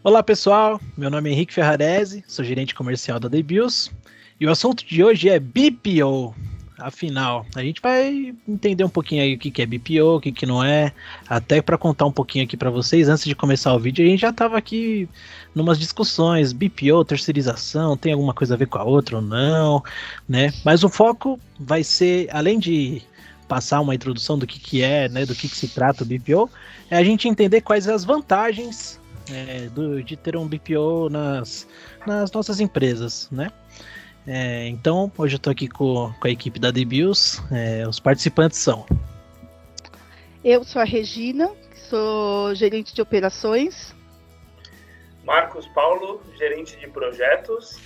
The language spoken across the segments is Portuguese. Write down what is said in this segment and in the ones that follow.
Olá pessoal, meu nome é Henrique Ferrarese, sou gerente comercial da Debius e o assunto de hoje é BPO. Afinal, a gente vai entender um pouquinho aí o que é BPO, o que não é, até para contar um pouquinho aqui para vocês. Antes de começar o vídeo, a gente já estava aqui numas discussões, BPO, terceirização, tem alguma coisa a ver com a outra ou não, né? Mas o foco vai ser, além de passar uma introdução do que é, né, do que se trata o BPO, é a gente entender quais as vantagens de ter um BPO nas nossas empresas, né? Então, hoje eu estou aqui com a equipe da Debius. Os participantes são... Eu sou a Regina, sou gerente de operações. Marcos Paulo, gerente de projetos.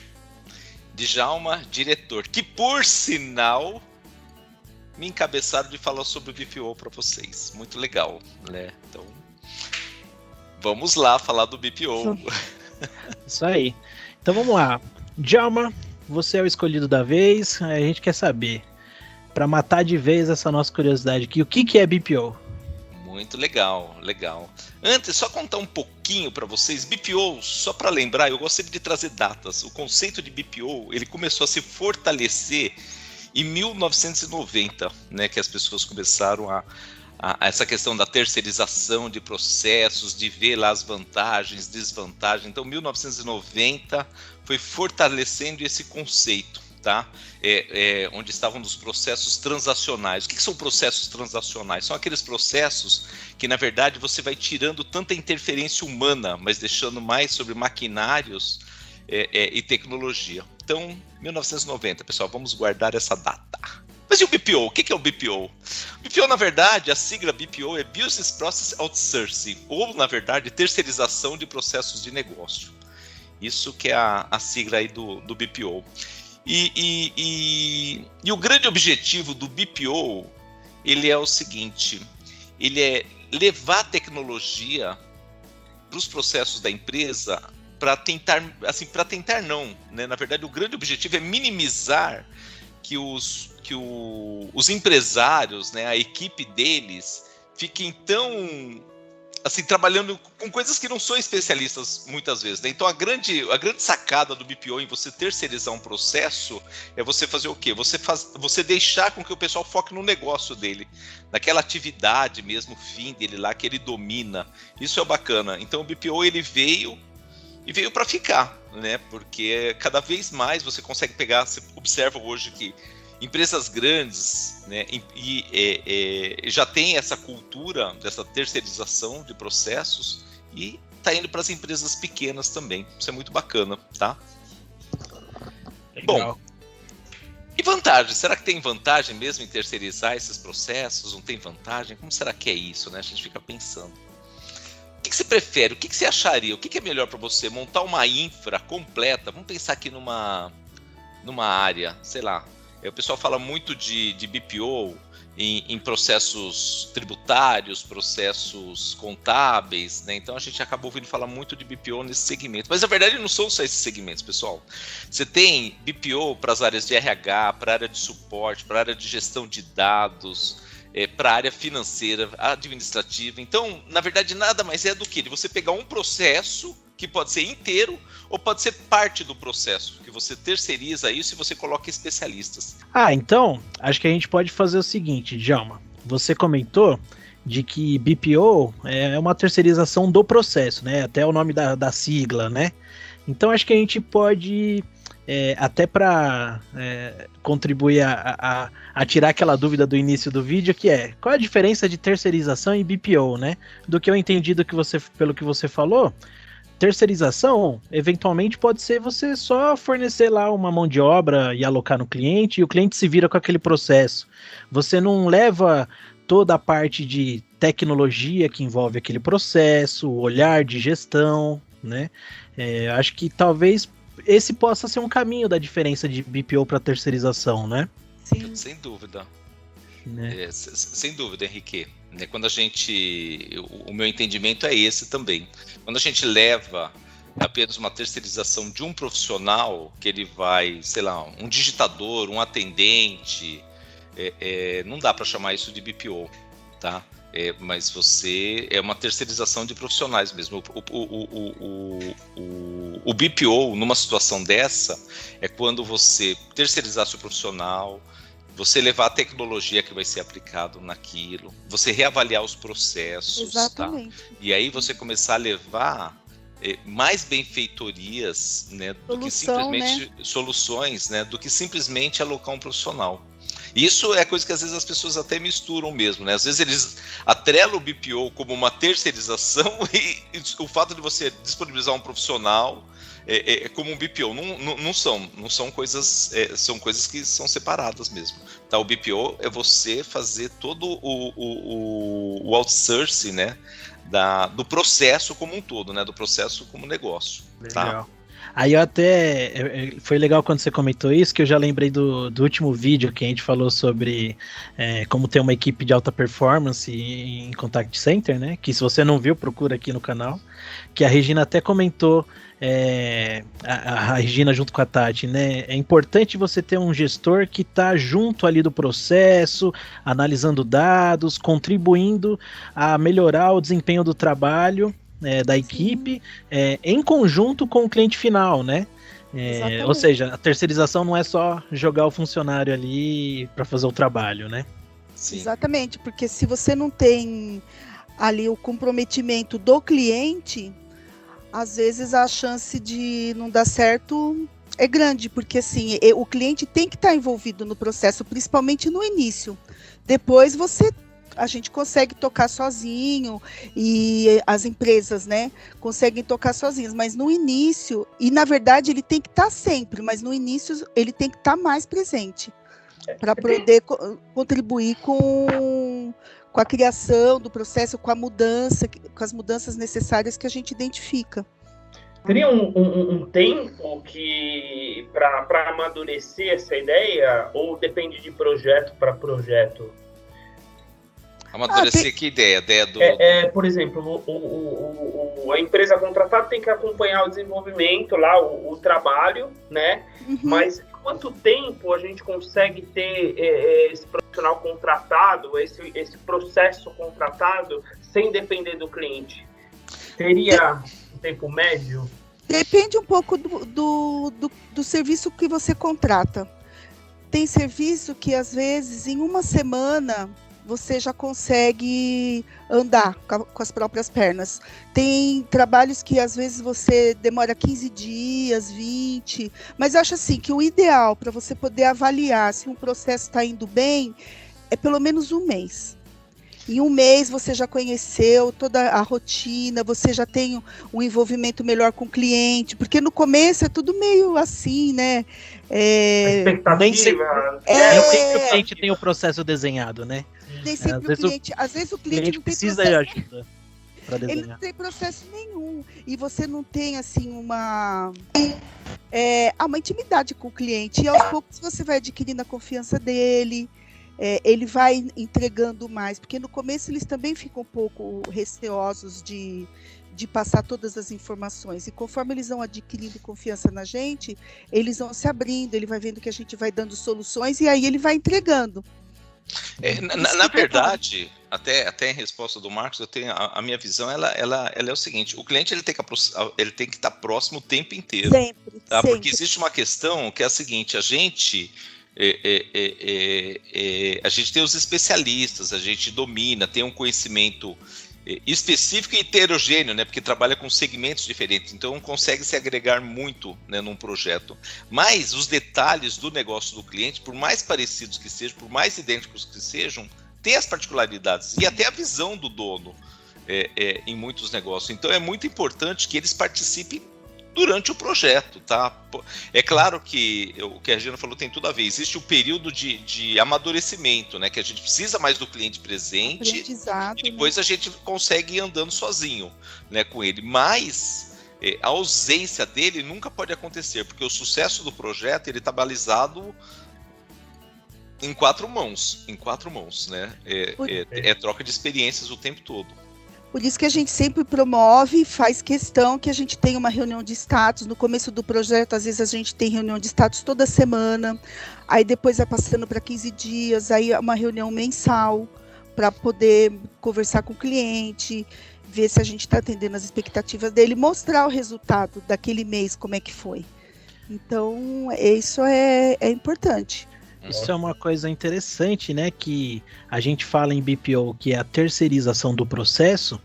Djalma, diretor, que por sinal me encabeçaram de falar sobre o BPO para vocês. Muito legal, né? Então, vamos lá falar do BPO. Isso aí. Então vamos lá. Djalma, você é o escolhido da vez. A gente quer saber, para matar de vez essa nossa curiosidade aqui, o que é BPO? Muito legal, legal. Antes, só contar um pouquinho para vocês. BPO, só para lembrar, eu gosto sempre de trazer datas. O conceito de BPO, ele começou a se fortalecer em 1990, né, que as pessoas começaram a essa questão da terceirização de processos, de ver lá as vantagens, desvantagens. Então, 1990 foi fortalecendo esse conceito, tá? Onde estavam os processos transacionais. O que são processos transacionais? São aqueles processos que, na verdade, você vai tirando tanta interferência humana, mas deixando mais sobre maquinários e tecnologia. Então, 1990, pessoal, vamos guardar essa data. Mas e o BPO? O que é o BPO? BPO, na verdade, a sigla BPO é Business Process Outsourcing, ou, na verdade, terceirização de processos de negócio. Isso que é a sigla aí do BPO. E o grande objetivo do BPO, ele é o seguinte, ele é levar a tecnologia para os processos da empresa para tentar não, né? Na verdade, o grande objetivo é minimizar que os empresários, né, a equipe deles, fiquem tão, assim, trabalhando com coisas que não são especialistas muitas vezes, né? Então a grande sacada do BPO em você terceirizar um processo é você fazer o quê? Você deixar com que o pessoal foque no negócio dele, naquela atividade mesmo, fim dele lá, que ele domina. Isso é bacana. Então o BPO, ele veio para ficar, né? Porque cada vez mais você consegue pegar, você observa hoje que empresas grandes, né, já tem essa cultura dessa terceirização de processos e está indo para as empresas pequenas também. Isso é muito bacana, tá? Legal. Bom, e vantagem? Será que tem vantagem mesmo em terceirizar esses processos? Não tem vantagem? Como será que é isso, né? A gente fica pensando. O que você prefere? O que você acharia? O que é melhor para você? Montar uma infra completa? Vamos pensar aqui numa área, sei lá. O pessoal fala muito de BPO em processos tributários, processos contábeis, né? Então a gente acaba ouvindo falar muito de BPO nesse segmento. Mas na verdade não são só esses segmentos, pessoal. Você tem BPO para as áreas de RH, para a área de suporte, para a área de gestão de dados, para a área financeira, administrativa. Então, na verdade, nada mais é do que você pegar um processo que pode ser inteiro ou pode ser parte do processo, que você terceiriza isso e você coloca especialistas. Então, acho que a gente pode fazer o seguinte, Djalma. Você comentou de que BPO é uma terceirização do processo, né? Até o nome da sigla, né? Então, acho que a gente pode... até para contribuir a tirar aquela dúvida do início do vídeo, que é, qual a diferença de terceirização e BPO, né? Do que eu entendi pelo que você falou, terceirização, eventualmente, pode ser você só fornecer lá uma mão de obra e alocar no cliente, e o cliente se vira com aquele processo. Você não leva toda a parte de tecnologia que envolve aquele processo, o olhar de gestão, né? Acho que talvez esse possa ser um caminho da diferença de BPO para terceirização, né? Sim. Sem dúvida. Né? Sem dúvida, Henrique. Quando o meu entendimento é esse também. Quando a gente leva apenas uma terceirização de um profissional, que ele vai, sei lá, um digitador, um atendente, não dá para chamar isso de BPO, tá? Mas você é uma terceirização de profissionais mesmo. O BPO, numa situação dessa, é quando você terceirizar seu profissional, você levar a tecnologia que vai ser aplicado naquilo, você reavaliar os processos, Exatamente. tá? E aí você começar a levar mais benfeitorias, né, do que simplesmente soluções, né, do que simplesmente alocar um profissional. Isso é coisa que às vezes as pessoas até misturam mesmo, né? Às vezes eles atrelam o BPO como uma terceirização e o fato de você disponibilizar um profissional como um BPO. Não são coisas, são coisas que são separadas mesmo. Tá? O BPO é você fazer todo o outsourcing, né? Do processo como um todo, né? Do processo como negócio. Legal. Tá? Aí eu até, foi legal quando você comentou isso, que eu já lembrei do último vídeo que a gente falou sobre como ter uma equipe de alta performance em Contact Center, né? Que se você não viu, procura aqui no canal. Que a Regina até comentou, a Regina junto com a Tati, né? É importante você ter um gestor que está junto ali do processo, analisando dados, contribuindo a melhorar o desempenho do trabalho, da equipe, em conjunto com o cliente final, né? Ou seja, a terceirização não é só jogar o funcionário ali para fazer o trabalho, né? Sim. Exatamente, porque se você não tem ali o comprometimento do cliente, às vezes a chance de não dar certo é grande, porque assim, o cliente tem que estar envolvido no processo, principalmente no início. Depois a gente consegue tocar sozinho e as empresas, né, conseguem tocar sozinhas, mas no início, e na verdade ele tem que estar sempre, mas no início ele tem que estar mais presente para poder contribuir com a criação do processo, com a mudança, com as mudanças necessárias que a gente identifica. Teria um tempo que para amadurecer essa ideia, ou depende de projeto para projeto? Amadurecer que ideia? Ideia do... por exemplo, a empresa contratada tem que acompanhar o desenvolvimento lá, o trabalho, né? Uhum. Mas quanto tempo a gente consegue ter esse profissional contratado, esse processo contratado, sem depender do cliente? Teria um tempo médio? Depende um pouco do serviço que você contrata. Tem serviço que, às vezes, em uma semana, você já consegue andar com as próprias pernas. Tem trabalhos que, às vezes, você demora 15 dias, 20, mas eu acho assim, que o ideal para você poder avaliar se um processo está indo bem é pelo menos um mês. Em um mês você já conheceu toda a rotina, você já tem um envolvimento melhor com o cliente, porque no começo é tudo meio assim, né? Expectativa. Nem sempre o cliente tem o processo desenhado, né? Nem sempre o cliente, às vezes o cliente não tem precisa processo, de ajuda para desenhar. ele não tem processo nenhum, e você não tem assim uma intimidade com o cliente, e aos poucos você vai adquirindo a confiança dele, ele vai entregando mais, porque no começo eles também ficam um pouco receosos de passar todas as informações, e conforme eles vão adquirindo confiança na gente, eles vão se abrindo, ele vai vendo que a gente vai dando soluções, e aí ele vai entregando. Na verdade, até em resposta do Marcos, eu tenho a minha visão, ela é o seguinte: o cliente ele tem que estar próximo o tempo inteiro. Sempre, tá? sempre. Porque existe uma questão que é a seguinte: a gente tem os especialistas, a gente domina, tem um conhecimento específico e heterogêneo, né, porque trabalha com segmentos diferentes, então consegue se agregar muito, né, num projeto. Mas os detalhes do negócio do cliente, por mais parecidos que sejam, por mais idênticos que sejam, tem as particularidades e até a visão do dono em muitos negócios. Então é muito importante que eles participem durante o projeto, tá? É claro que o que a Regina falou tem tudo a ver. Existe o período de amadurecimento, né? Que a gente precisa mais do cliente presente e depois a gente consegue ir andando sozinho, né, com ele. Mas a ausência dele nunca pode acontecer, porque o sucesso do projeto ele está balizado em quatro mãos, né? É troca de experiências o tempo todo. Por isso que a gente sempre promove e faz questão que a gente tenha uma reunião de status. No começo do projeto, às vezes a gente tem reunião de status toda semana, aí depois vai passando para 15 dias, aí uma reunião mensal, para poder conversar com o cliente, ver se a gente está atendendo as expectativas dele, mostrar o resultado daquele mês, como é que foi. Então, isso é importante. Isso é uma coisa interessante, né? Que a gente fala em BPO, que é a terceirização do processo,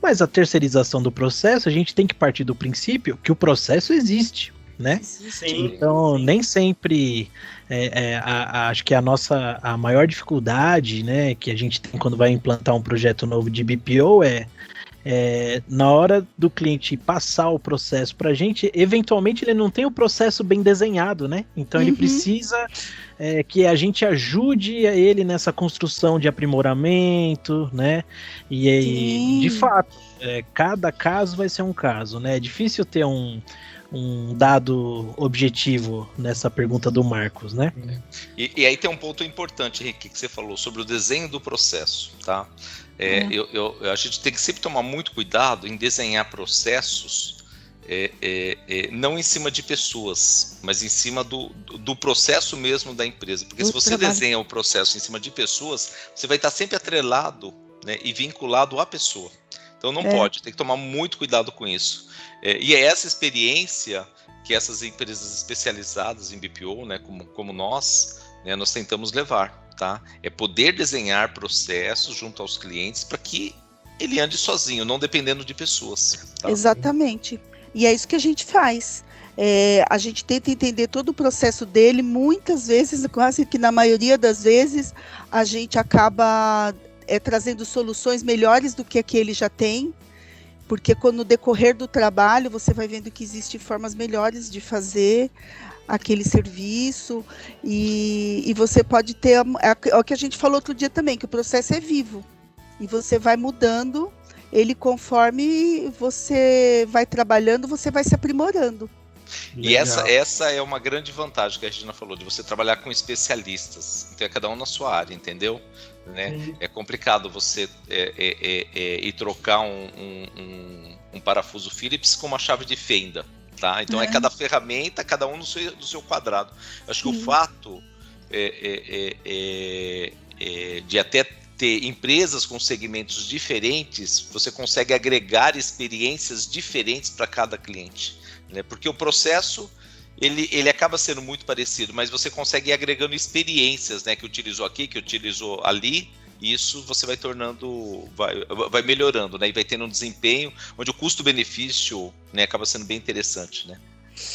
mas a terceirização do processo, a gente tem que partir do princípio que o processo existe, né? Sim, Então, sim. nem sempre, acho que a maior dificuldade, né, que a gente tem quando vai implantar um projeto novo de BPO na hora do cliente passar o processo para a gente, eventualmente ele não tem o processo bem desenhado, né? Então ele precisa que a gente ajude ele nessa construção de aprimoramento, né? E de fato, cada caso vai ser um caso, né? É difícil ter um dado objetivo nessa pergunta do Marcos, né? E aí tem um ponto importante, Henrique, que você falou sobre o desenho do processo, tá? A gente tem que sempre tomar muito cuidado em desenhar processos não em cima de pessoas, mas em cima do processo mesmo da empresa. Porque se você desenha o processo em cima de pessoas, você vai estar sempre atrelado, né, e vinculado à pessoa. Então não pode, tem que tomar muito cuidado com isso. E é essa experiência que essas empresas especializadas em BPO, né, como nós, né, nós tentamos levar. Tá? É poder desenhar processos junto aos clientes para que ele ande sozinho, não dependendo de pessoas. Tá? Exatamente. E é isso que a gente faz. A gente tenta entender todo o processo dele. Muitas vezes, quase que na maioria das vezes, a gente acaba trazendo soluções melhores do que ele já tem, porque no decorrer do trabalho você vai vendo que existem formas melhores de fazer aquele serviço, e você pode ter, é o que a gente falou outro dia também, que o processo é vivo, e você vai mudando ele conforme você vai trabalhando, você vai se aprimorando. E essa é uma grande vantagem que a Regina falou, de você trabalhar com especialistas, então é cada um na sua área, entendeu? Né? É complicado você ir trocar um parafuso Phillips com uma chave de fenda. Tá? Então é cada ferramenta, cada um do seu quadrado. Acho que o fato de até ter empresas com segmentos diferentes, você consegue agregar experiências diferentes para cada cliente, né? Porque o processo ele acaba sendo muito parecido, mas você consegue ir agregando experiências, né? Que utilizou aqui, que utilizou ali. E isso você vai tornando, vai melhorando, né? E vai tendo um desempenho onde o custo-benefício, né, acaba sendo bem interessante, né?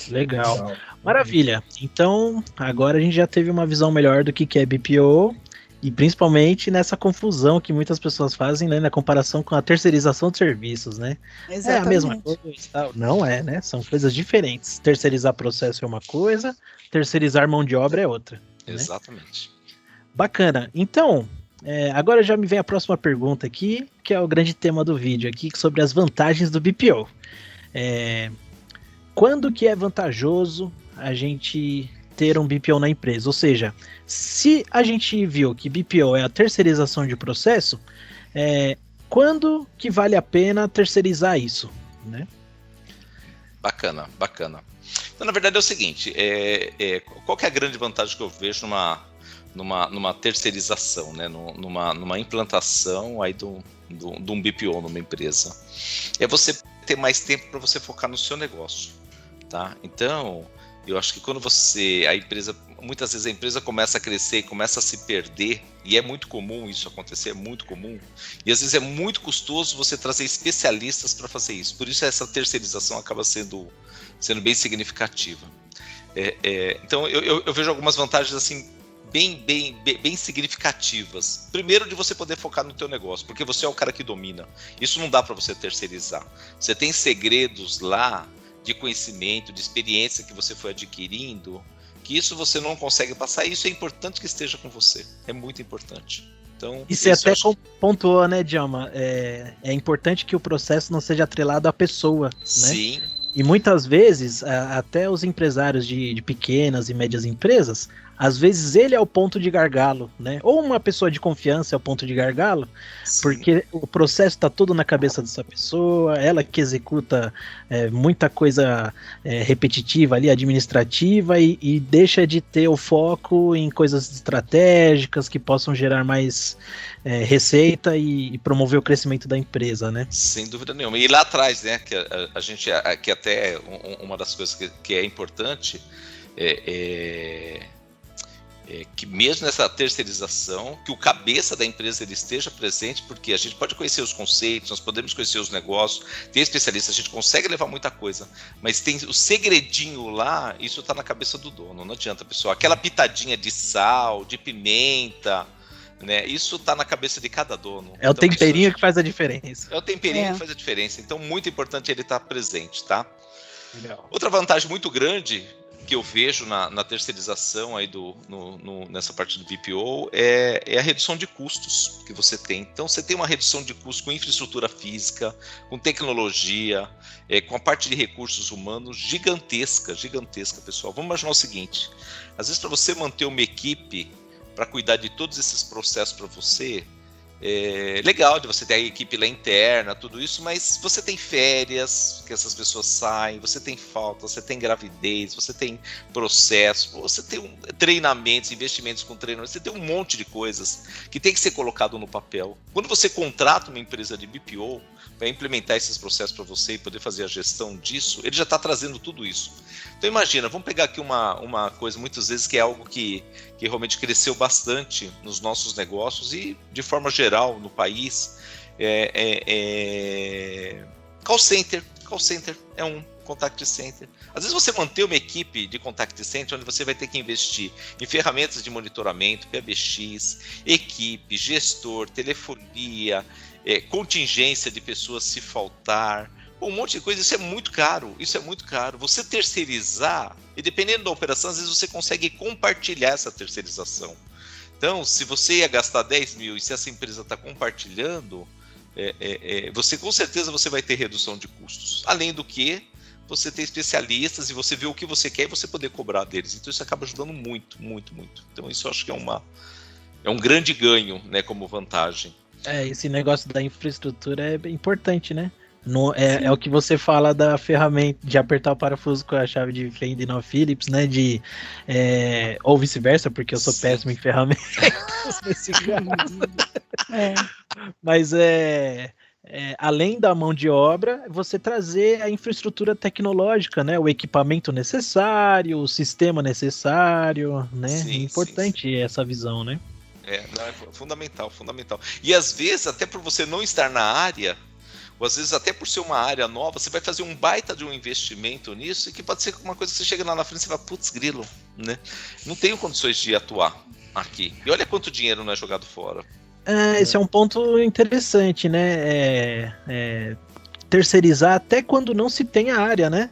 Legal. Maravilha. Então, agora a gente já teve uma visão melhor do que é BPO, e principalmente nessa confusão que muitas pessoas fazem, né, na comparação com a terceirização de serviços, né? Exatamente. É a mesma coisa, não é, né? São coisas diferentes. Terceirizar processo é uma coisa, terceirizar mão de obra é outra. Exatamente. Né? Bacana. Então, agora já me vem a próxima pergunta aqui, que é o grande tema do vídeo aqui, sobre as vantagens do BPO. Quando que é vantajoso a gente ter um BPO na empresa? Ou seja, se a gente viu que BPO é a terceirização de processo, quando que vale a pena terceirizar isso? Né? Bacana. Então, na verdade é o seguinte, qual que é a grande vantagem que eu vejo numa terceirização, né? numa implantação aí de um BPO numa empresa? É você ter mais tempo para você focar no seu negócio, tá? Então, eu acho que quando muitas vezes a empresa começa a crescer e começa a se perder, e é muito comum isso acontecer, é muito comum, e às vezes é muito custoso você trazer especialistas para fazer isso, por isso essa terceirização acaba sendo bem significativa. Então, eu vejo algumas vantagens assim, bem significativas. Primeiro, de você poder focar no teu negócio, porque você é o cara que domina. Isso não dá para você terceirizar. Você tem segredos lá de conhecimento, de experiência que você foi adquirindo, que isso você não consegue passar. E isso é importante que esteja com você. É muito importante. Então, e você até pontuou, né, Djalma? É importante que o processo não seja atrelado à pessoa, né? Sim. E muitas vezes, até os empresários de pequenas e médias empresas às vezes ele é o ponto de gargalo, né? Ou uma pessoa de confiança é o ponto de gargalo, Sim. porque o processo está todo na cabeça dessa pessoa, ela que executa muita coisa repetitiva ali, administrativa, e deixa de ter o foco em coisas estratégicas que possam gerar mais receita e promover o crescimento da empresa, né? Sem dúvida nenhuma. E lá atrás, né, que a gente, que até uma das coisas que é importante que mesmo nessa terceirização, que o cabeça da empresa ele esteja presente, porque a gente pode conhecer os conceitos, nós podemos conhecer os negócios, tem especialistas, a gente consegue levar muita coisa, mas tem o segredinho lá, isso está na cabeça do dono, não adianta, pessoal. Aquela pitadinha de sal, de pimenta, né, isso está na cabeça de cada dono. É o temperinho que faz a diferença. É o temperinho que faz a diferença, então muito importante ele estar presente, tá? Legal. Outra vantagem muito grande que eu vejo na terceirização aí nessa parte do BPO é a redução de custos que você tem. Então você tem uma redução de custos com infraestrutura física, com tecnologia, com a parte de recursos humanos gigantesca, pessoal. Vamos imaginar o seguinte, às vezes para você manter uma equipe para cuidar de todos esses processos para você, legal de você ter a equipe lá interna, tudo isso, mas você tem férias que essas pessoas saem, você tem falta, você tem gravidez, você tem processo, você tem treinamentos, investimentos com treinamento, você tem um monte de coisas que tem que ser colocado no papel. Quando você contrata uma empresa de BPO para implementar esses processos para você e poder fazer a gestão disso, ele já está trazendo tudo isso. Então imagina, vamos pegar aqui uma coisa muitas vezes que é algo que realmente cresceu bastante nos nossos negócios e de forma geral no país, call center é um contact center. Às vezes você manter uma equipe de contact center onde você vai ter que investir em ferramentas de monitoramento, PBX, equipe, gestor, telefonia, contingência de pessoas se faltar, um monte de coisa, isso é muito caro. Você terceirizar, e dependendo da operação, às vezes você consegue compartilhar essa terceirização. Então, se você ia gastar 10 mil e se essa empresa está compartilhando, você com certeza você vai ter redução de custos. Além do que, você ter especialistas e você ver o que você quer e você poder cobrar deles. Então, isso acaba ajudando muito. Então, isso eu acho que é um grande ganho, né, como vantagem. Esse negócio da infraestrutura é importante, né? É o que você fala da ferramenta de apertar o parafuso com a chave de fenda e não Phillips, né? Ou vice-versa, porque eu sou péssimo em ferramentas nesse caso. Mas além da mão de obra, você trazer a infraestrutura tecnológica, né? O equipamento necessário, o sistema necessário, né? Sim, importante essa visão, né? É fundamental. E às vezes, até por você não estar na área, ou às vezes até por ser uma área nova, você vai fazer um baita de um investimento nisso, e que pode ser uma coisa que você chega lá na frente e você fala, putz, grilo, né? Não tenho condições de atuar aqui. E olha quanto dinheiro não é jogado fora. Esse é um ponto interessante, né? Terceirizar até quando não se tem a área, né?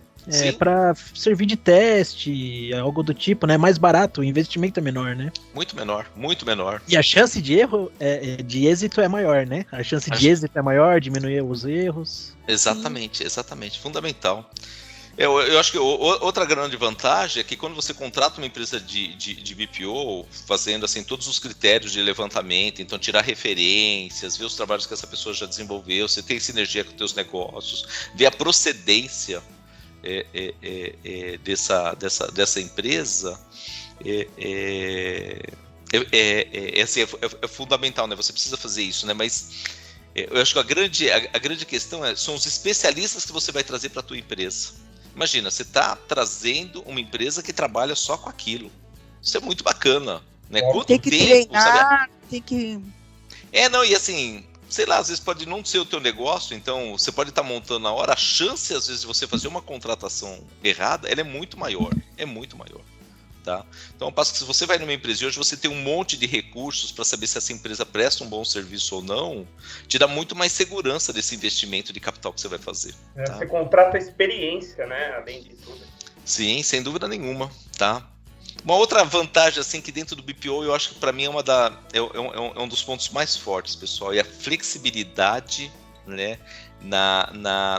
Para servir de teste, algo do tipo, né? Mais barato, o investimento é menor, né? Muito menor. E a chance de erro, de êxito é maior, né? A chance de êxito é maior, diminuir os erros. Exatamente, fundamental. Eu acho que outra grande vantagem é que quando você contrata uma empresa de BPO, fazendo assim todos os critérios de levantamento, então tirar referências, ver os trabalhos que essa pessoa já desenvolveu, você tem sinergia com os teus negócios, ver a procedência dessa empresa é fundamental, né? Você precisa fazer isso, né? Mas eu acho que a grande questão são os especialistas que você vai trazer para a tua empresa. Imagina, você está trazendo uma empresa que trabalha só com aquilo. Isso é muito bacana, né? Quanto tem que tempo, treinar, sabe? tem que... E assim, sei lá, às vezes pode não ser o teu negócio, então você pode estar montando na hora, a chance às vezes de você fazer uma contratação errada, ela é muito maior, tá? Então, ao passo que se você vai numa empresa e hoje você tem um monte de recursos para saber se essa empresa presta um bom serviço ou não, te dá muito mais segurança desse investimento de capital que você vai fazer. Tá? Você contrata experiência, né, além de tudo. Sim, sem dúvida nenhuma, tá? Uma outra vantagem, assim, que dentro do BPO, eu acho que para mim é um dos pontos mais fortes, pessoal, é a flexibilidade, né,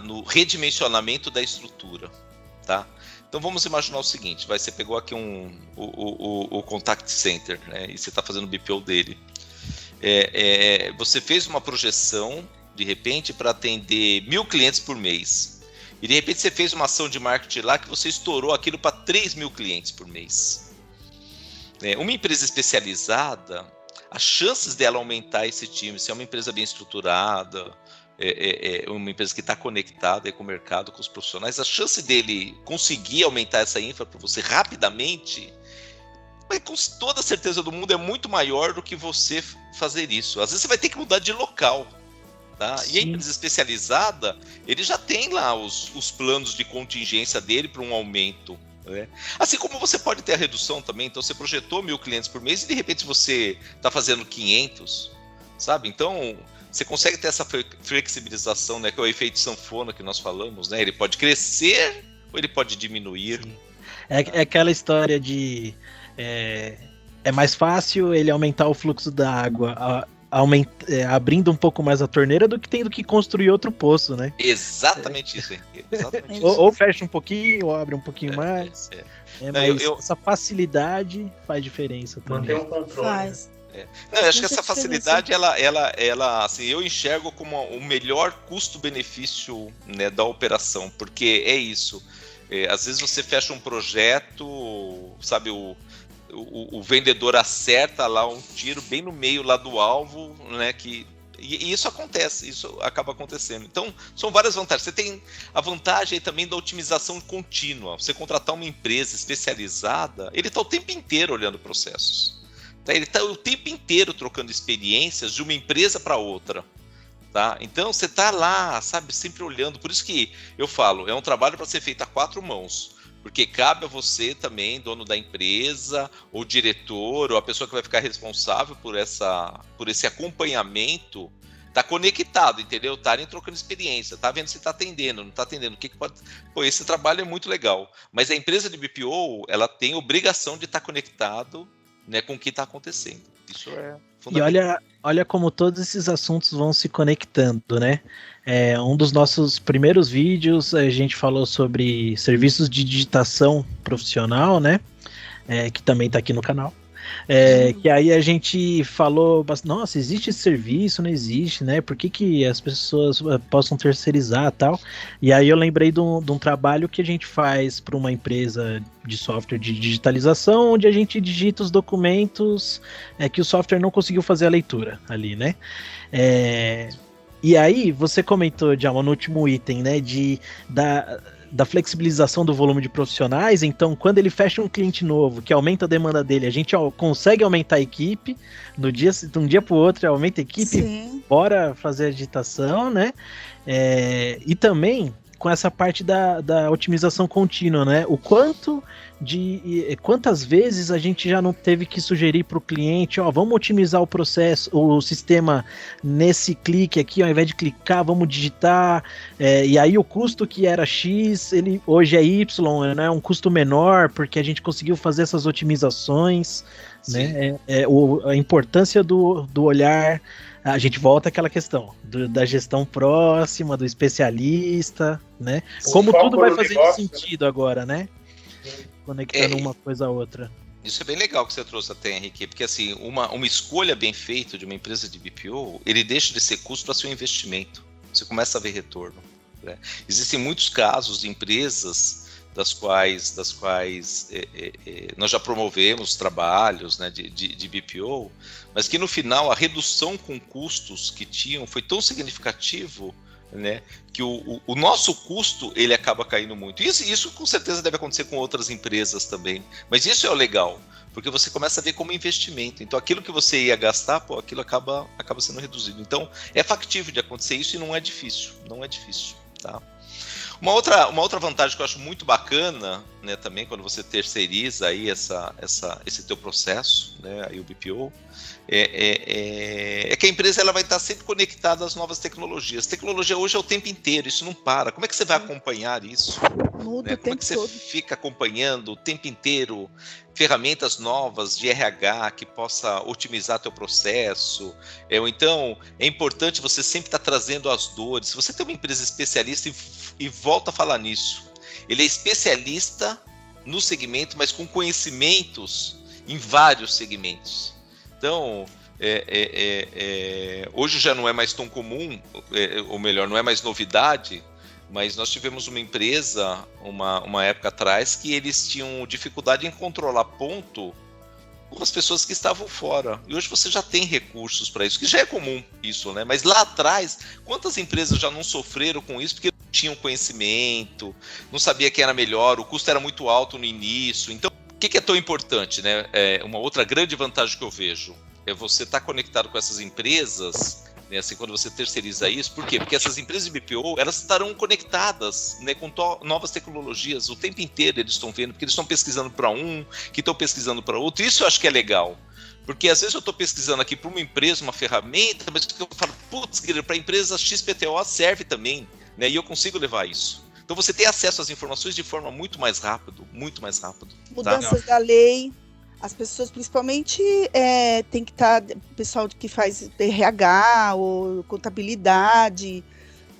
no redimensionamento da estrutura, tá? Então vamos imaginar o seguinte, você pegou aqui o Contact Center, né, e você está fazendo o BPO dele. Você fez uma projeção, de repente, para atender 1.000 clientes por mês. E de repente você fez uma ação de marketing lá que você estourou aquilo para 3.000 clientes por mês. Uma empresa especializada, as chances dela aumentar esse time, se é uma empresa bem estruturada, uma empresa que está conectada com o mercado, com os profissionais, a chance dele conseguir aumentar essa infra para você rapidamente, mas com toda a certeza do mundo, é muito maior do que você fazer isso. Às vezes você vai ter que mudar de local. Tá? E a empresa especializada, ele já tem lá os planos de contingência dele para um aumento. Né? Assim como você pode ter a redução também, então você projetou 1.000 clientes por mês e de repente você está fazendo 500, sabe? Então você consegue ter essa flexibilização, né, que é o efeito sanfona que nós falamos, né? Ele pode crescer ou ele pode diminuir. É aquela história de é mais fácil ele aumentar o fluxo da água abrindo um pouco mais a torneira do que tendo que construir outro poço, né? Exatamente isso. Exatamente isso. Ou fecha um pouquinho, ou abre um pouquinho mais. Mas essa facilidade faz diferença também. Manter um controle. Faz. Eu acho que essa facilidade, ela assim, eu enxergo como o melhor custo-benefício, né, da operação, porque é isso. Às vezes você fecha um projeto, sabe, o vendedor acerta lá um tiro bem no meio lá do alvo, né, e isso acontece, isso acaba acontecendo. Então, são várias vantagens. Você tem a vantagem aí também da otimização contínua. Você contratar uma empresa especializada, ele está o tempo inteiro olhando processos. Tá? Ele está o tempo inteiro trocando experiências de uma empresa para outra. Tá? Então, você está lá, sabe, sempre olhando. Por isso que eu falo, é um trabalho para ser feito a 4 mãos. Porque cabe a você também, dono da empresa, ou diretor, ou a pessoa que vai ficar responsável por esse acompanhamento, tá conectado, entendeu? Estarem trocando experiência, tá vendo se está atendendo, não está atendendo, o que pode... Pô, esse trabalho é muito legal. Mas a empresa de BPO, ela tem obrigação de estar conectado, né, com o que está acontecendo. Isso é fundamental. E olha como todos esses assuntos vão se conectando, né? Um dos nossos primeiros vídeos, a gente falou sobre serviços de digitação profissional, né? Que também está aqui no canal. Que aí a gente falou, nossa, existe esse serviço, não existe, né? Por que as pessoas possam terceirizar e tal? E aí eu lembrei de um trabalho que a gente faz para uma empresa de software de digitalização, onde a gente digita os documentos que o software não conseguiu fazer a leitura ali, né? E aí você comentou, Djalma, no último item, né, da flexibilização do volume de profissionais. Então, quando ele fecha um cliente novo, que aumenta a demanda dele, a gente consegue aumentar a equipe, de um dia para o outro, aumenta a equipe, Sim. bora fazer a digitação, né? E também com essa parte da otimização contínua, né? Quantas vezes a gente já não teve que sugerir para o cliente, vamos otimizar o processo, o sistema nesse clique aqui, ao invés de clicar, vamos digitar, e aí o custo que era X, ele hoje é Y, né? Um custo menor, porque a gente conseguiu fazer essas otimizações, né? A importância do olhar. A gente volta àquela questão da gestão próxima, do especialista, né? Como tudo vai fazendo sentido agora, né? Conectando uma coisa a outra. Isso é bem legal que você trouxe até, Henrique, porque assim, uma escolha bem feita de uma empresa de BPO, ele deixa de ser custo para ser um investimento. Você começa a ver retorno. Né? Existem muitos casos de empresas das quais nós já promovemos trabalhos, né, de BPO, mas que no final a redução com custos que tinham foi tão significativo, né, que o nosso custo ele acaba caindo muito. Isso com certeza deve acontecer com outras empresas também, mas isso é o legal, porque você começa a ver como investimento. Então aquilo que você ia gastar, aquilo acaba sendo reduzido. Então é factível de acontecer isso e não é difícil, tá? Uma outra vantagem que eu acho muito bacana, né, também quando você terceiriza aí esse teu processo, né, aí o BPO, é que a empresa ela vai estar sempre conectada às novas tecnologias. Tecnologia hoje é o tempo inteiro, isso não para. Como é que você vai acompanhar isso? Muda, né? o Como é tempo que você todo. fica acompanhando o tempo inteiro ferramentas novas de RH que possa otimizar teu processo? Ou então, é importante você sempre estar trazendo as dores. Se você tem uma empresa especialista, e volta a falar nisso, Ele é especialista no segmento, mas com conhecimentos em vários segmentos. Então, hoje já não é mais tão comum, ou melhor, não é mais novidade, mas nós tivemos uma empresa, uma época atrás, que eles tinham dificuldade em controlar ponto com as pessoas que estavam fora. E hoje você já tem recursos para isso, que já é comum isso, né? Mas lá atrás, quantas empresas já não sofreram com isso porque não tinham conhecimento, não sabia quem era melhor, o custo era muito alto no início. Então, o que é tão importante, né? Uma outra grande vantagem que eu vejo é você estar conectado com essas empresas, né, assim, quando você terceiriza isso. Por quê? Porque essas empresas de BPO, elas estarão conectadas, né, com novas tecnologias o tempo inteiro. Eles estão vendo, porque eles estão pesquisando para um, que estão pesquisando para outro. Isso eu acho que é legal, porque às vezes eu estou pesquisando aqui para uma empresa, uma ferramenta, mas eu falo, putz, para a empresa XPTO serve também, né, e eu consigo levar isso. Então você tem acesso às informações de forma muito mais rápido, muito mais rápido. Mudanças da lei. As pessoas, principalmente, tem que estar, o pessoal que faz RH ou contabilidade,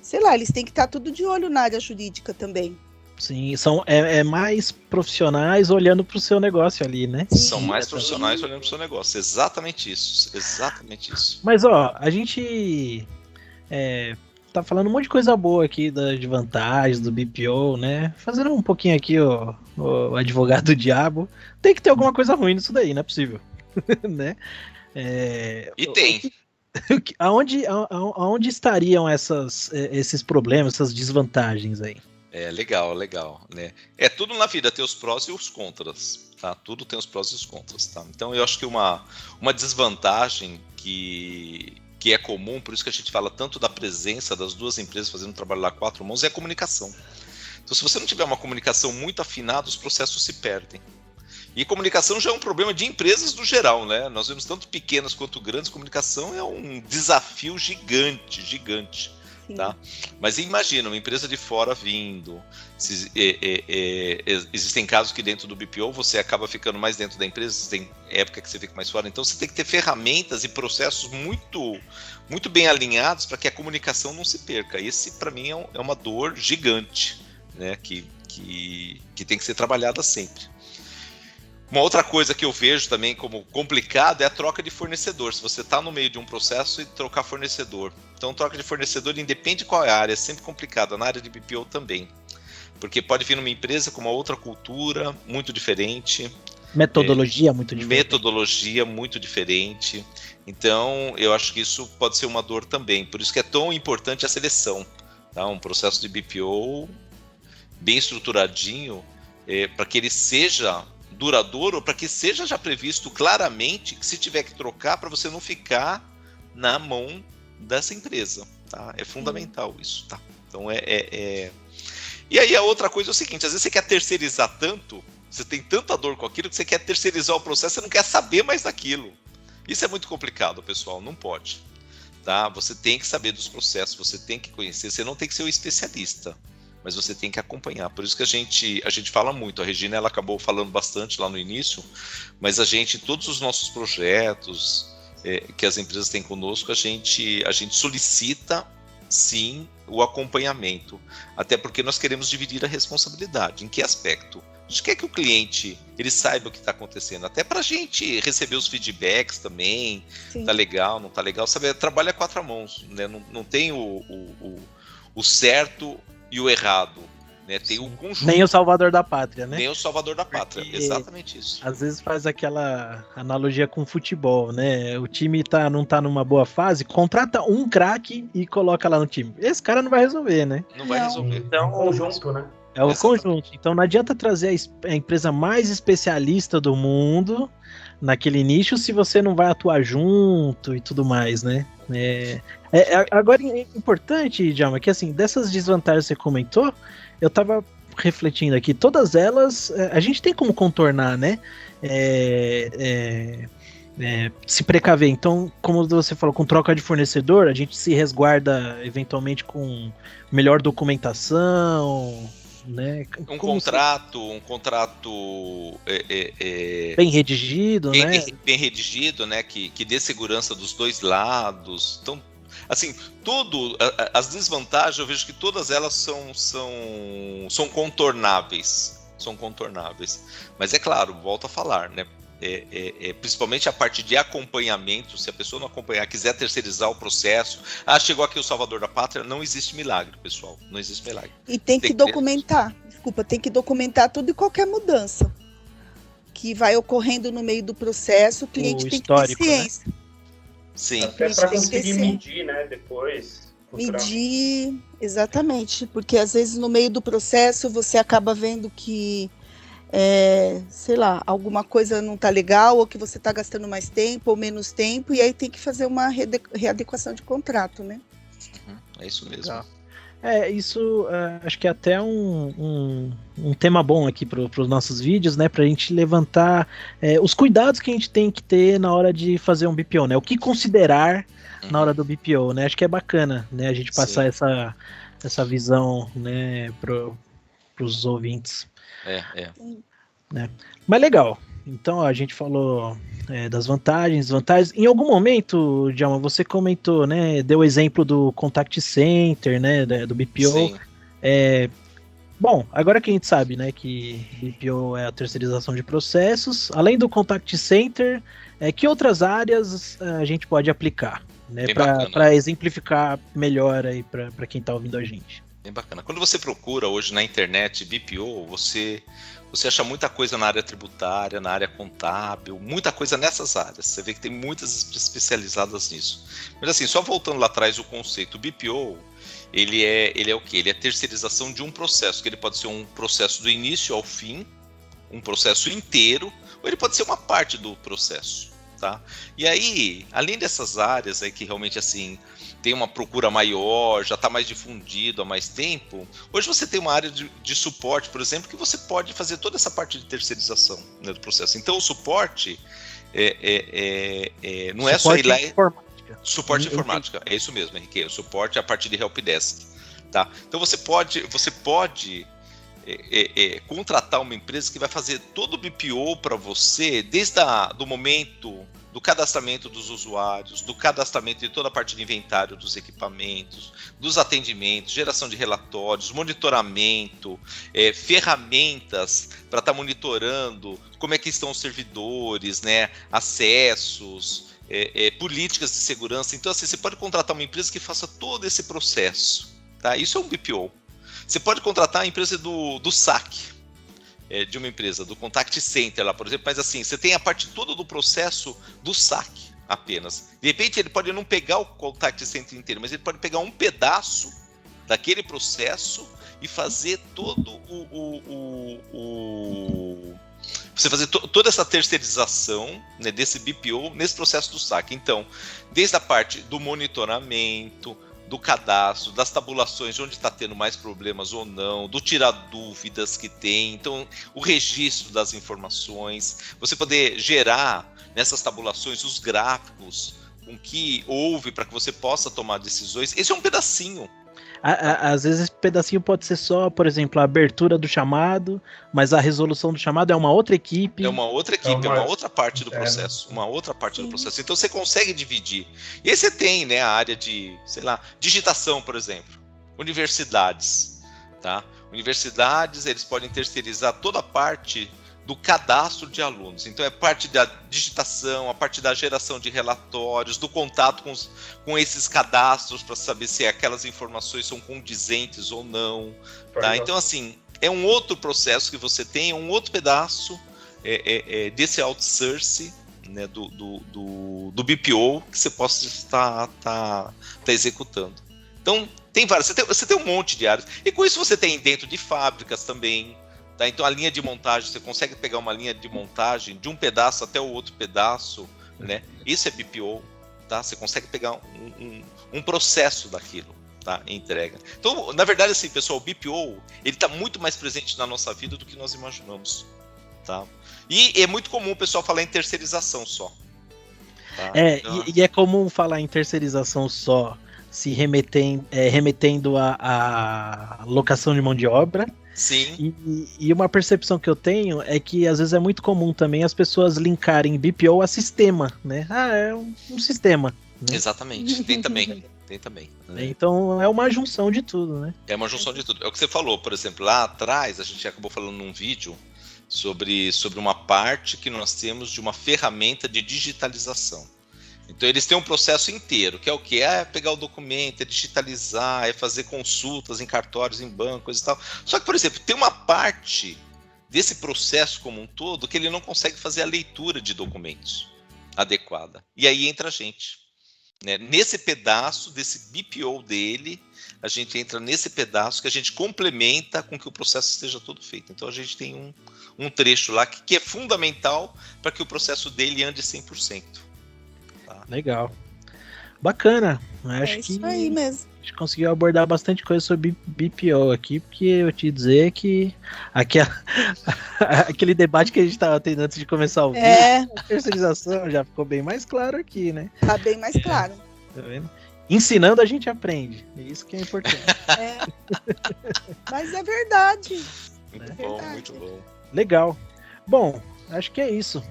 sei lá, eles têm que estar tudo de olho na área jurídica também. Sim, é mais profissionais olhando para o seu negócio ali, né? São mais profissionais olhando para o seu negócio, exatamente isso. Mas, ó, a gente tá falando um monte de coisa boa aqui de vantagens do BPO, né? Fazendo um pouquinho aqui o advogado do diabo. Tem que ter alguma coisa ruim nisso daí, não é possível. Né? E tem. Aonde estariam esses problemas, essas desvantagens aí? Legal, né? Tudo na vida tem os prós e os contras, tá? Tudo tem os prós e os contras, tá? Então eu acho que uma desvantagem que é comum, por isso que a gente fala tanto da presença das duas empresas fazendo um trabalho lá a quatro mãos, é a comunicação. Então, se você não tiver uma comunicação muito afinada, os processos se perdem. E comunicação já é um problema de empresas no geral, né? Nós vemos tanto pequenas quanto grandes, comunicação é um desafio gigante. Tá? Mas imagina, uma empresa de fora vindo, existem casos que dentro do BPO você acaba ficando mais dentro da empresa, tem época que você fica mais fora, então você tem que ter ferramentas e processos muito, muito bem alinhados para que a comunicação não se perca. Esse para mim é uma dor gigante, né? que tem que ser trabalhada sempre. Uma outra coisa que eu vejo também como complicado é a troca de fornecedor. Se você está no meio de um processo e trocar fornecedor. Então, troca de fornecedor independe de qual é a área, é sempre complicado. Na área de BPO também. Porque pode vir numa empresa com uma outra cultura, muito diferente. Metodologia muito diferente. Metodologia muito diferente. Então, eu acho que isso pode ser uma dor também. Por isso que é tão importante a seleção. Tá? Um processo de BPO bem estruturadinho, para que ele seja duradouro, para que seja já previsto claramente que se tiver que trocar, para você não ficar na mão dessa empresa, tá? É fundamental isso, tá? Então E aí a outra coisa é o seguinte, às vezes você quer terceirizar tanto, você tem tanta dor com aquilo que você quer terceirizar o processo, você não quer saber mais daquilo. Isso é muito complicado, pessoal, não pode, tá? Você tem que saber dos processos, você tem que conhecer, você não tem que ser o especialista, mas você tem que acompanhar. Por isso que a gente fala muito. A Regina, ela acabou falando bastante lá no início, mas todos os nossos projetos que as empresas têm conosco, a gente solicita, sim, o acompanhamento. Até porque nós queremos dividir a responsabilidade. Em que aspecto? A gente quer que o cliente ele saiba o que está acontecendo, até para a gente receber os feedbacks também. Sim. Tá legal, não tá legal. Sabe, trabalha a quatro mãos, né? Não tem o certo e o errado, né? Tem o conjunto. Nem o salvador da pátria, né? Nem o salvador da pátria, exatamente isso. Às vezes faz aquela analogia com futebol, né? O time não tá numa boa fase, contrata um craque e coloca lá no time. Esse cara não vai resolver, né? Não vai resolver. Então, conjunto, né? É o conjunto. Então não adianta trazer a empresa mais especialista do mundo naquele nicho se você não vai atuar junto e tudo mais, né? Agora é importante, Djalma, que assim, dessas desvantagens que você comentou, eu tava refletindo aqui, todas elas a gente tem como contornar, né? Se precaver. Então, como você falou, com troca de fornecedor, a gente se resguarda eventualmente com melhor documentação, né? Um contrato bem redigido, né? Bem redigido, né? Que dê segurança dos dois lados. Então, assim, as desvantagens, eu vejo que todas elas são contornáveis. São contornáveis. Mas é claro, volto a falar, né? Principalmente a parte de acompanhamento, se a pessoa não acompanhar, quiser terceirizar o processo, chegou aqui o salvador da pátria, não existe milagre, pessoal, não existe milagre. E tem que documentar, tem que documentar tudo e qualquer mudança que vai ocorrendo no meio do processo, o cliente tem que ter ciência. Né? Sim. Até para conseguir medir, né, depois. Medir, exatamente, porque às vezes no meio do processo você acaba vendo que sei lá, alguma coisa não está legal, ou que você está gastando mais tempo ou menos tempo, e aí tem que fazer uma readequação de contrato, né? É isso mesmo. Isso acho que é até um tema bom aqui para os nossos vídeos, né? Para a gente levantar os cuidados que a gente tem que ter na hora de fazer um BPO, né? O que considerar na hora do BPO, né? Acho que é bacana, né? A gente passar essa visão, né? Para os ouvintes. Né? Mas legal. Então a gente falou das vantagens, desvantagens. Em algum momento, Djalma, você comentou, né? Deu o exemplo do Contact Center, né? Do BPO. Bom, agora que a gente sabe, né? Que BPO é a terceirização de processos. Além do Contact Center, que outras áreas a gente pode aplicar, né? Para exemplificar melhor aí para quem está ouvindo a gente. Bem bacana. Quando você procura hoje na internet BPO, você acha muita coisa na área tributária, na área contábil, muita coisa nessas áreas. Você vê que tem muitas especializadas nisso. Mas assim, só voltando lá atrás o conceito, o BPO, ele é o quê? Ele é a terceirização de um processo, que ele pode ser um processo do início ao fim, um processo inteiro, ou ele pode ser uma parte do processo, tá? E aí, além dessas áreas aí que realmente assim tem uma procura maior, já está mais difundido há mais tempo, hoje você tem uma área de suporte, por exemplo, que você pode fazer toda essa parte de terceirização, né, do processo. Então o suporte não é só ir lá... Suporte informática, é isso mesmo, Henrique. O suporte é a parte de helpdesk, tá? Então você pode contratar uma empresa que vai fazer todo o BPO para você, desde do momento do cadastramento dos usuários, do cadastramento de toda a parte de inventário dos equipamentos, dos atendimentos, geração de relatórios, monitoramento, ferramentas para estar monitorando como é que estão os servidores, né, acessos, políticas de segurança. Então, assim, você pode contratar uma empresa que faça todo esse processo, tá? Isso é um BPO. Você pode contratar a empresa do SAC, de uma empresa, do Contact Center lá, por exemplo, mas assim, você tem a parte toda do processo do SAC apenas. De repente, ele pode não pegar o Contact Center inteiro, mas ele pode pegar um pedaço daquele processo e fazer todo você fazer toda essa terceirização, né, desse BPO nesse processo do SAC. Então, desde a parte do monitoramento, do cadastro, das tabulações de onde está tendo mais problemas ou não, do tirar dúvidas que tem, então o registro das informações, você poder gerar nessas tabulações os gráficos com que houve para que você possa tomar decisões. Esse é um pedacinho. Às vezes esse pedacinho pode ser só, por exemplo, a abertura do chamado, mas a resolução do chamado é uma outra equipe. É uma outra equipe, é uma outra parte do processo. Uma outra parte do processo. Então você consegue dividir. E aí você tem, né, a área de, sei lá, digitação, por exemplo. Universidades, tá? Universidades, eles podem terceirizar toda a parte do cadastro de alunos. Então é parte da digitação, a parte da geração de relatórios, do contato com esses cadastros para saber se aquelas informações são condizentes ou não. Tá? Então, assim, é um outro processo que você tem, é um outro pedaço desse outsource, né, do BPO que você possa estar executando. Então, tem várias. Você tem um monte de áreas. E com isso você tem dentro de fábricas também. Tá? Então a linha de montagem, você consegue pegar uma linha de montagem de um pedaço até o outro pedaço, né? Isso é BPO, tá? Você consegue pegar um processo daquilo, tá? Entrega. Então, na verdade, assim, pessoal, o BPO, ele está muito mais presente na nossa vida do que nós imaginamos, tá? E é muito comum o pessoal falar em terceirização só. Tá? Então... E é comum falar em terceirização só, se remetendo à locação de mão de obra. Sim. E uma percepção que eu tenho é que às vezes é muito comum também as pessoas linkarem BPO a sistema, né? É um sistema, né? Exatamente, tem também. Então é uma junção de tudo, né? É uma junção de tudo. É o que você falou, por exemplo, lá atrás a gente acabou falando num vídeo sobre uma parte que nós temos de uma ferramenta de digitalização. Então eles têm um processo inteiro, que é o quê? É pegar o documento, é digitalizar, é fazer consultas em cartórios, em bancos e tal. Só que, por exemplo, tem uma parte desse processo como um todo que ele não consegue fazer a leitura de documentos adequada. E aí entra a gente. Né? Nesse pedaço desse BPO dele, a gente entra nesse pedaço que a gente complementa com que o processo esteja todo feito. Então a gente tem um trecho lá que é fundamental para que o processo dele ande 100%. Tá? Legal. Bacana. Acho isso que aí mesmo. a gente conseguiu abordar bastante coisa sobre BPO aqui, porque eu te dizer que aquele debate que a gente estava tendo antes de começar o vídeo, a terceirização já ficou bem mais claro aqui, né? Tá bem mais claro. Tá vendo? Ensinando a gente aprende. É isso que é importante. Mas é verdade. Muito bom, muito bom. Legal. Bom, acho que é isso.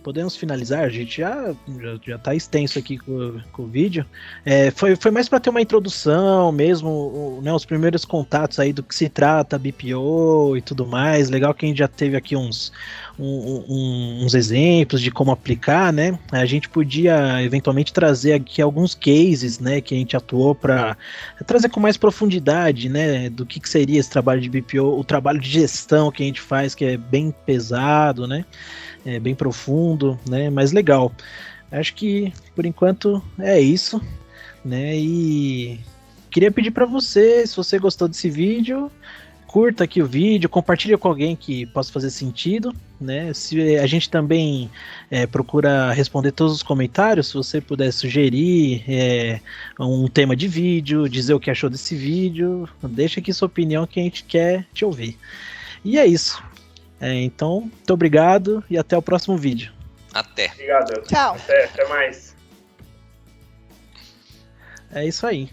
Podemos finalizar, a gente já tá extenso aqui com o vídeo. Foi mais para ter uma introdução mesmo, né, os primeiros contatos aí do que se trata BPO e tudo mais. Legal que a gente já teve aqui uns exemplos de como aplicar, né? A gente podia eventualmente trazer aqui alguns cases, né, que a gente atuou para trazer com mais profundidade, né, do que seria esse trabalho de BPO, o trabalho de gestão que a gente faz, que é bem pesado, né? Bem profundo, né? Mas legal. Acho que por enquanto é isso, né? E queria pedir para você, se você gostou desse vídeo, curta aqui o vídeo, compartilha com alguém que possa fazer sentido, né? Se a gente também procura responder todos os comentários, se você puder sugerir um tema de vídeo, dizer o que achou desse vídeo, deixa aqui sua opinião que a gente quer te ouvir. E é isso. Então, muito obrigado e até o próximo vídeo. Até. Obrigado. Tchau. Até mais. É isso aí.